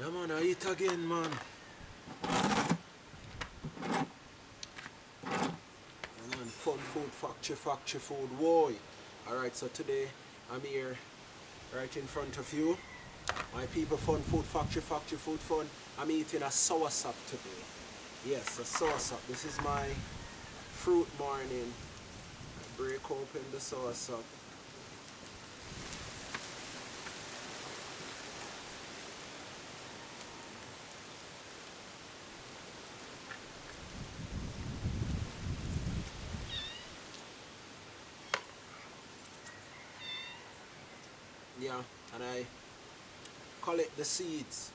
Yeah man, I eat again man. Yeah, man, fun food, factory food, boy. Alright, so today I'm here right in front of you. My people, fun food, factory food fun. I'm eating a soursop today. Yes, a soursop. This is my fruit morning. Break open the soursop. Yeah, and I collect the seeds.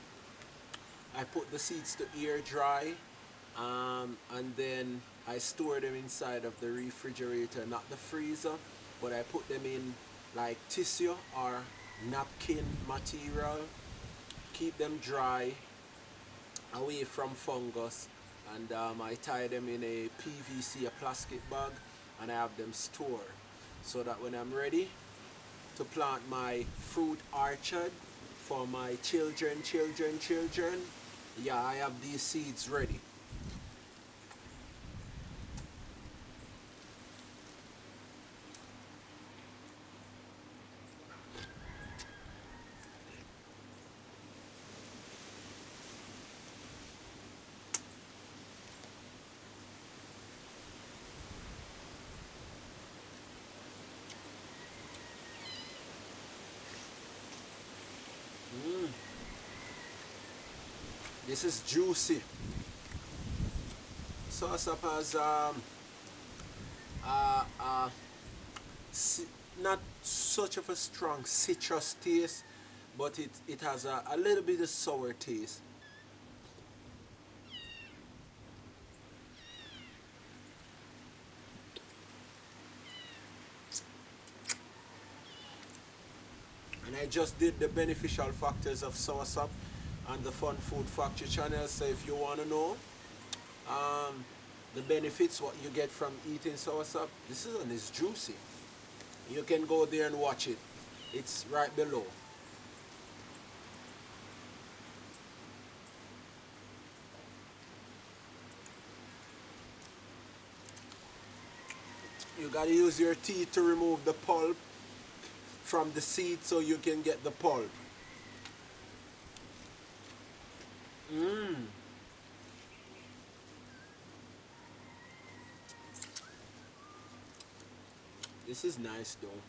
I put the seeds to air dry, and then I store them inside of the refrigerator, not the freezer, but I put them in like tissue or napkin material, keep them dry, away from fungus, and I tie them in a PVC, a plastic bag, and I have them stored so that when I'm ready to plant my fruit orchard for my children, yeah, I have these seeds ready. Mm, this is juicy. Sauce has uh, uh, not such of a strong citrus taste, but it has a little bit of sour taste. And I just did the beneficial factors of soursop on the Fun Food Factory channel. So if you want to know um, the benefits, what you get from eating soursop, this one is juicy. You can go there and watch it. It's right below. You gotta use your teeth to remove the pulp from the seed so you can get the pulp. Mmm. This is nice though.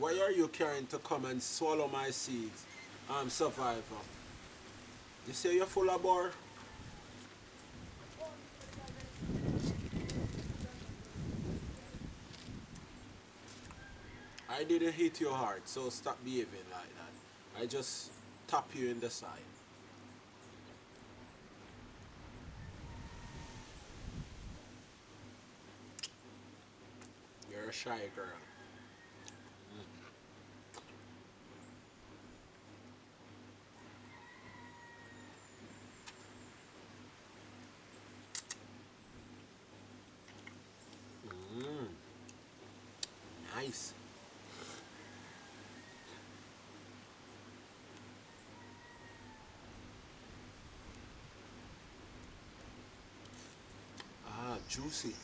Why are you carrying to come and swallow my seeds? I'm survivor. You say you're full of bore? I didn't hit you hard, so stop behaving like that. I just tap you in the side. You're a shy girl. Mm, nice. Ah, juicy.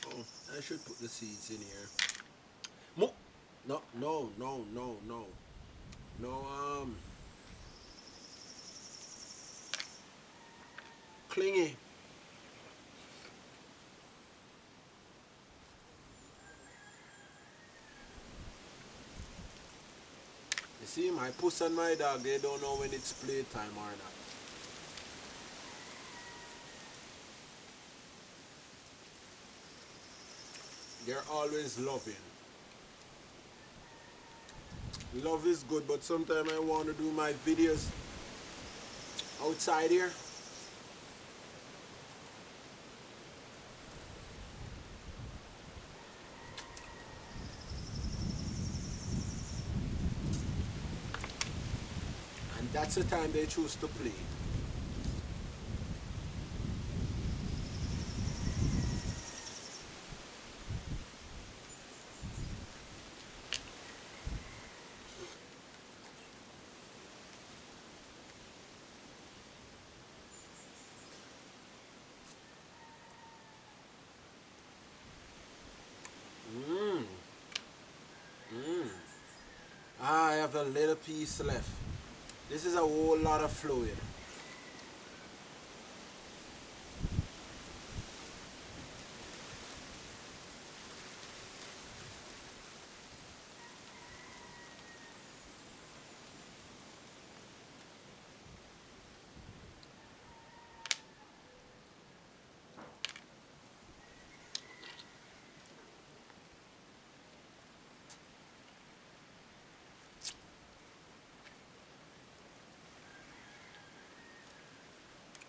Oh, I should put the seeds in here. Mo No, no, no, no, no. No, clingy. You see, my puss and my dog, they don't know when it's playtime or not. They're always loving. Love is good, but sometimes I want to do my videos outside here. And that's the time they choose to play. Mmm. Mmm. I have a little piece left. This is a whole lot of fluid.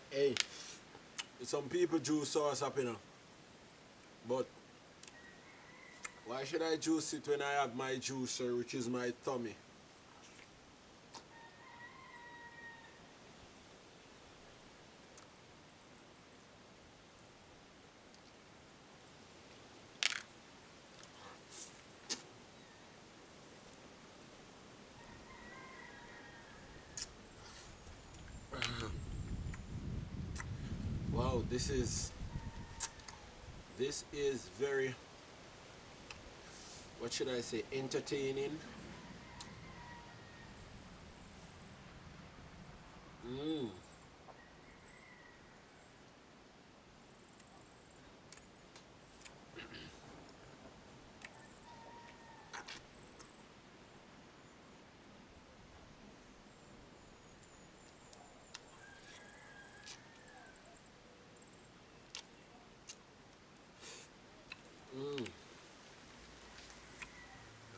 Hey, some people juice sauce up, you know. But why should I juice it when I have my juicer, which is my tummy? Wow, this is very, what should I say, entertaining. Mm. Mm.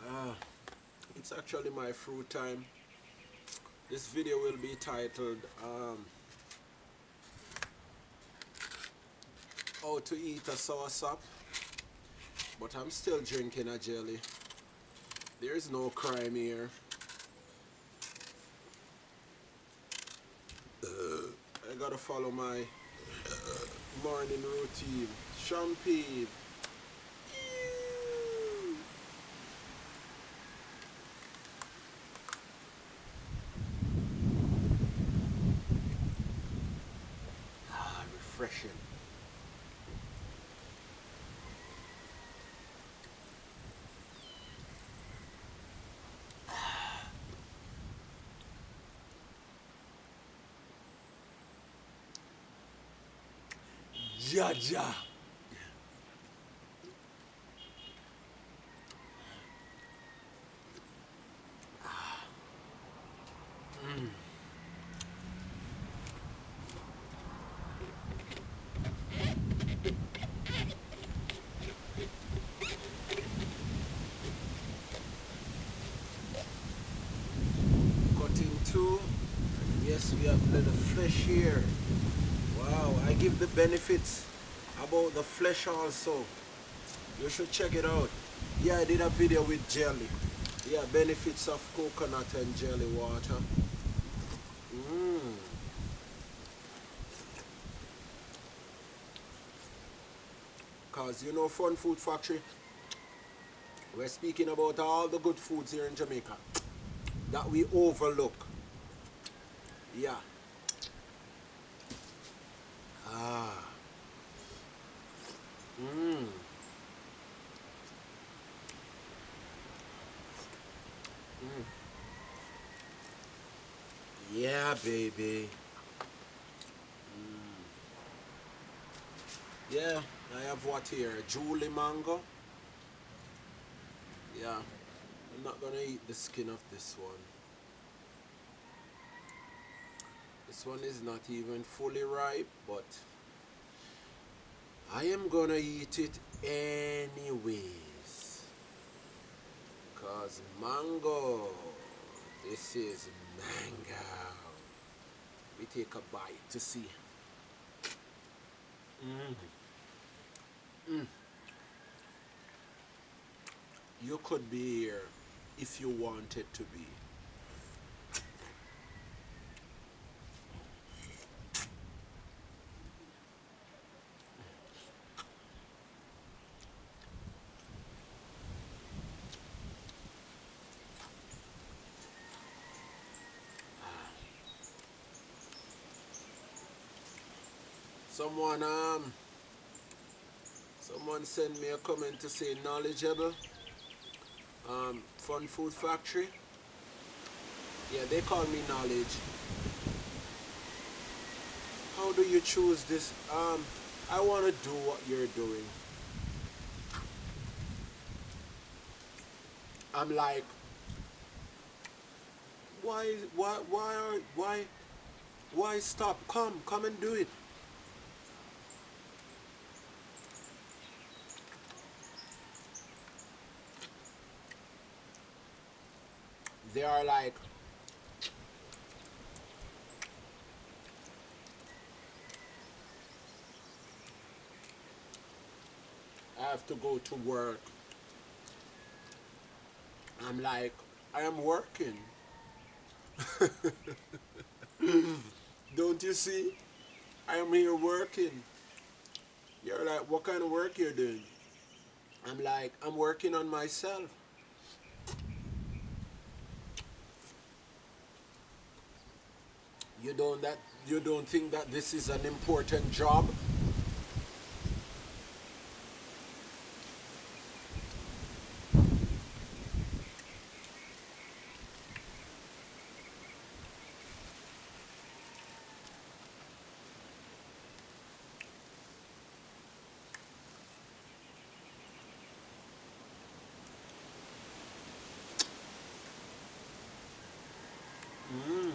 Ah, it's actually my fruit time. This video will be titled How to Eat a Soursop, but I'm still drinking a jelly. There is no crime here. I gotta follow my morning routine. Champagne. Ah, refreshing. Jaja. Cutting two. Yes, we have little flesh here. Wow, I give the benefits about the flesh also. You should check it out. Yeah, I did a video with jelly. Yeah, benefits of coconut and jelly water. Mmm. Cause you know Fun Food Factory, we're speaking about all the good foods here in Jamaica that we overlook. Yeah. Ah. Mmm. Yeah, baby. Yeah, I have what here? Julie mango. Yeah, I'm not gonna eat the skin of this one. This one is not even fully ripe, but I am gonna eat it anyways. Cause mango. This is mango. We take a bite to see. Mm. Mm. You could be here if you wanted to be. Someone someone sent me a comment to say knowledgeable. Fun Food Factory. Yeah, they call me knowledge. How do you choose this? I wanna do what you're doing. I'm like, why stop? Come and do it. They are like, I have to go to work. I'm like, I am working. Don't you see? I am here working. You're like, what kind of work you're doing? I'm like, I'm working on myself. You don't that you don't think that this is an important job? Mm.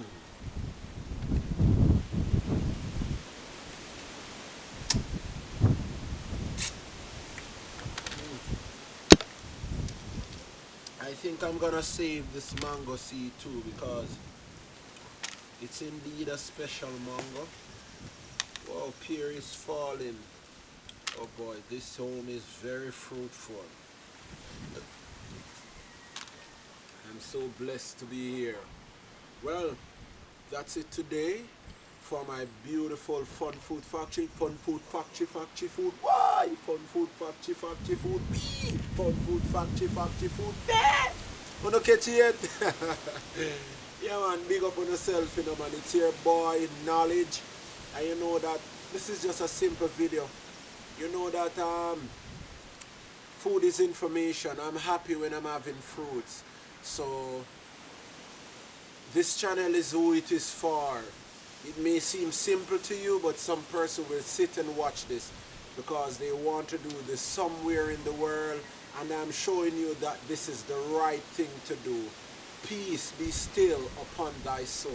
I think I'm gonna save this mango seed too because it's indeed a special mango. Wow, pear is falling. Oh boy, this home is very fruitful. I'm so blessed to be here. Well, that's it today for my beautiful Fun Food Factory. Fun Food Factory, Factory Food. Why? Fun Food Factory, Factory Food. B. Fun Food Factory, Factory Food. B. Wanna catch it yet? Yeah man, big up on yourself, you know man. It's your boy Knowledge. And you know that this is just a simple video. You know that food is information. I'm happy when I'm having fruits. So this channel is who it is for. It may seem simple to you, but some person will sit and watch this because they want to do this somewhere in the world, and I'm showing you that this is the right thing to do. Peace be still upon thy soul.